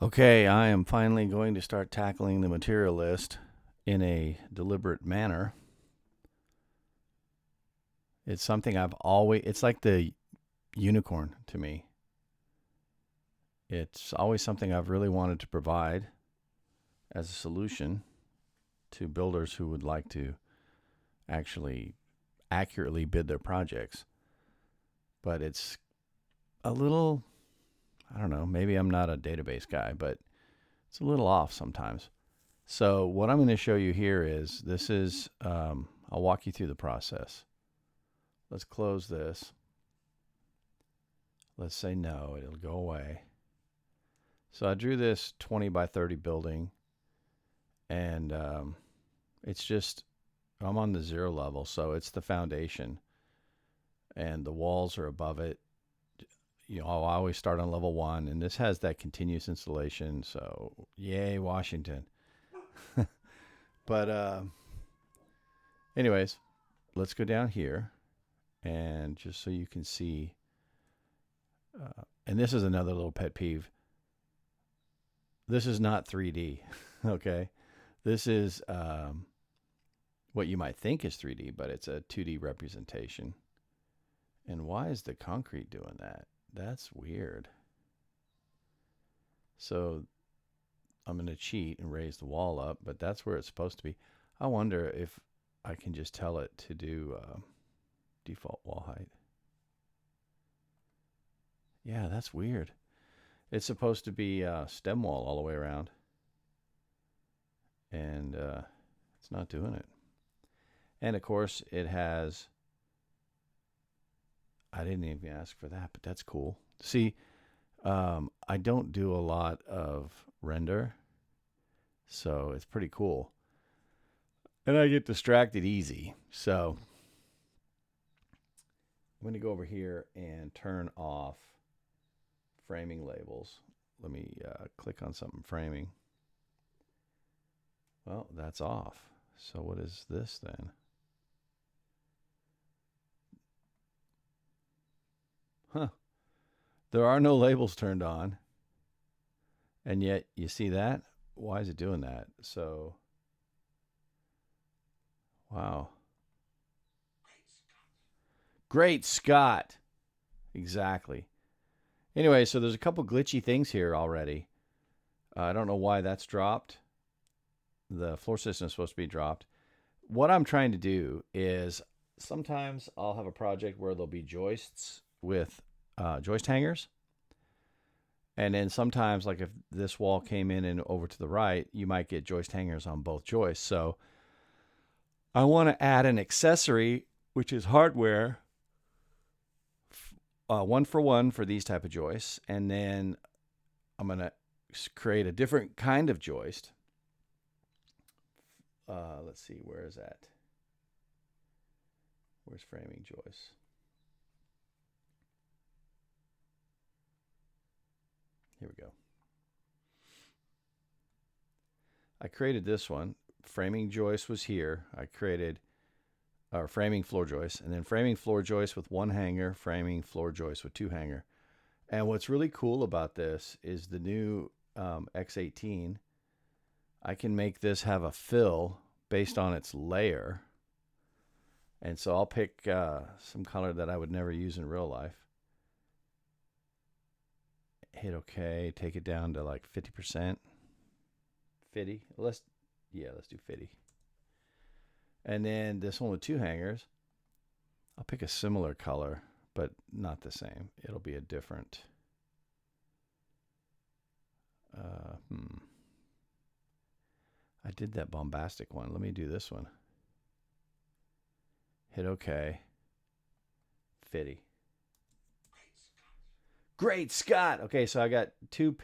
Okay, I am finally going to start tackling the material list in a deliberate manner. It's something it's like the unicorn to me. It's always something I've really wanted to provide as a solution to builders who would like to actually accurately bid their projects. But it's a little, I don't know, maybe I'm not a database guy, but it's a little off sometimes. So what I'm going to show you here is I'll walk you through the process. Let's close this. Let's say no, it'll go away. So I drew this 20 by 30 building, and it's just, I'm on the 0 level, so it's the foundation, and the walls are above it. You know, I always start on level 1, and this has that continuous installation, so yay, Washington. But anyways, let's go down here, and just so you can see, and this is another little pet peeve. This is not 3D, okay? This is what you might think is 3D, but it's a 2D representation. And why is the concrete doing that? That's weird. So I'm going to cheat and raise the wall up, but that's where it's supposed to be. I wonder if I can just tell it to do default wall height. Yeah, that's weird. It's supposed to be stem wall all the way around, and it's not doing it. And of course, it has, I didn't even ask for that, but that's cool. See, I don't do a lot of render, so it's pretty cool. And I get distracted easy. So I'm going to go over here and turn off framing labels. Let me click on something framing. Well, that's off. So what is this then? Huh. There are no labels turned on. And yet, you see that? Why is it doing that? So, wow. Great Scott. Exactly. Anyway, so there's a couple glitchy things here already. I don't know why that's dropped. The floor system is supposed to be dropped. What I'm trying to do is sometimes I'll have a project where there'll be joists with joist hangers. And then sometimes, like if this wall came in and over to the right, you might get joist hangers on both joists. So I want to add an accessory, which is hardware, 1-for-1 for these type of joists. And then I'm going to create a different kind of joist. Let's see, where is that? Where's framing joists? Here we go. I created this one. Framing joist was here. I created framing floor joist, and then framing floor joist with 1 hanger, framing floor joist with 2 hanger. And what's really cool about this is the new X18. I can make this have a fill based on its layer. And so I'll pick some color that I would never use in real life. Hit OK. Take it down to like 50%. 50. Let's do 50. And then this one with 2 hangers, I'll pick a similar color, but not the same. It'll be a different. I did that bombastic one. Let me do this one. Hit OK. 50. Great Scott. Okay, so I got 2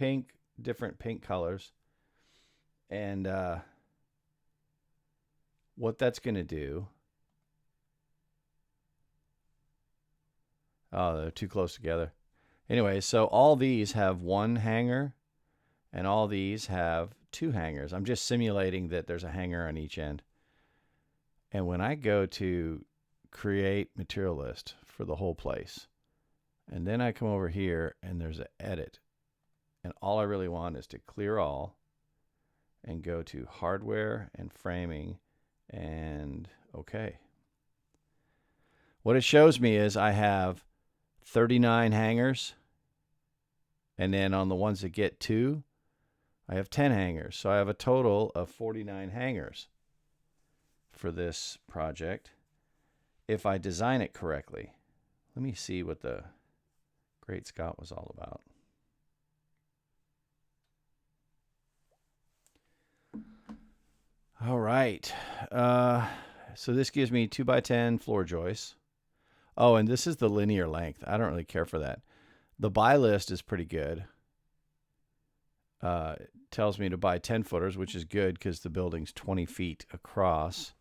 different pink colors. And what that's going to do. Oh, they're too close together. Anyway, so all these have 1 hanger, and all these have 2 hangers. I'm just simulating that there's a hanger on each end. And when I go to create material list for the whole place, and then I come over here and there's an edit, And all I really want is to clear all and go to hardware and framing and okay. What it shows me is I have 39 hangers, and then on the ones that get 2, I have 10 hangers. So I have a total of 49 hangers for this project if I design it correctly. Let me see what the Great Scott was all about. All right. So this gives me 2x10 floor joists. Oh, and this is the linear length. I don't really care for that. The buy list is pretty good. It tells me to buy 10 footers, which is good because the building's 20 feet across.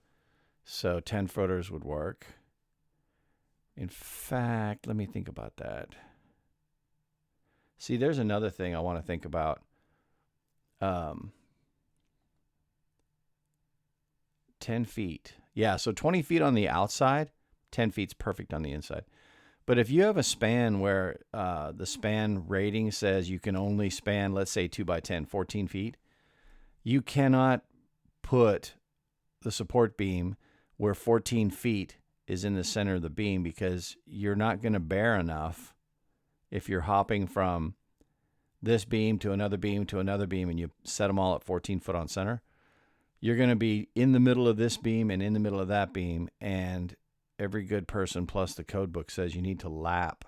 So 10 footers would work. In fact, let me think about that. See, there's another thing I want to think about. 10 feet. Yeah, so 20 feet on the outside, 10 feet's perfect on the inside. But if you have a span where the span rating says you can only span, let's say 2x10, 14 feet, you cannot put the support beam where 14 feet is in the center of the beam because you're not going to bear enough if you're hopping from this beam to another beam to another beam and you set them all at 14 foot on center. You're going to be in the middle of this beam and in the middle of that beam, and every good person plus the code book says you need to lap.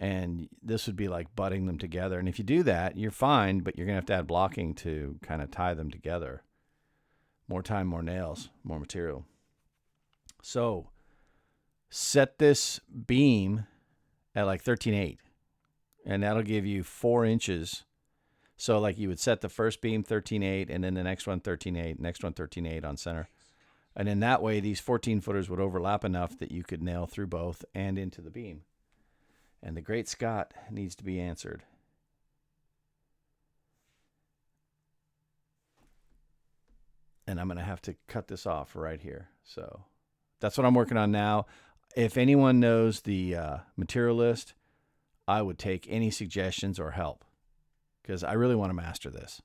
And this would be like butting them together. And if you do that, you're fine, but you're going to add blocking to kind of tie them together. More time, more nails, more material. So set this beam at like 13.8, and that'll give you 4 inches. So like you would set the first beam 13.8, and then the next one 13.8, next one 13.8 on center. And in that way, these 14 footers would overlap enough that you could nail through both and into the beam. And the Great Scott needs to be answered. And I'm going to have to cut this off right here. So that's what I'm working on now. If anyone knows the material list, I would take any suggestions or help, because I really want to master this.